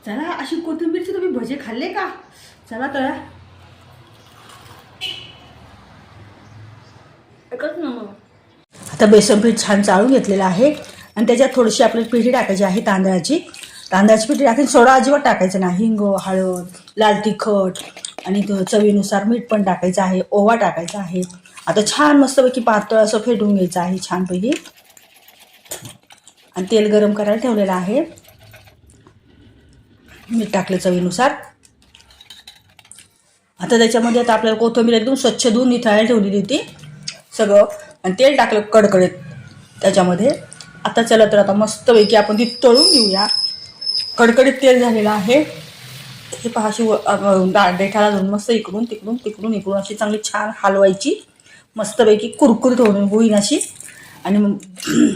चला, अशी कोथिंबीरचे तुम्ही भजे खाल्ले का? चला तर एकच नंबर. आता बेसन पीठ छान चाळून घेतलेलं आहे आणि त्याच्यात थोडीशी आपल्याला पिठी टाकायची आहे तांदळाची पिठी टाकून सोडा अजिबात टाकायचं नाही. हिंग, हळद, लाल तिखट आणि चवीनुसार मीठ पण टाकायचं आहे. ओवा टाकायचा आहे. आता छान मस्तपैकी पातळ असं फेटून घ्यायचं आहे छानपैकी. आणि तेल गरम करायला ठेवलेलं आहे. मीठ टाकलं चवीनुसार. आता त्याच्यामध्ये आता आपल्याला कोथिंबीर एकदम स्वच्छ धुवून निथळायला ठेवलेली होती सगळं आणि तेल टाकलं कडकडीत त्याच्यामध्ये. आता चला तर आता मस्तपैकी आपण ती तळून घेऊया. कडकडीत तेल झालेलं आहे. हे पहा अशी देठाला धरून मस्त इकडून तिकडून अशी चांगली छान हलवायची. मस्तपैकी कुरकुरीत होईल अशी. आणि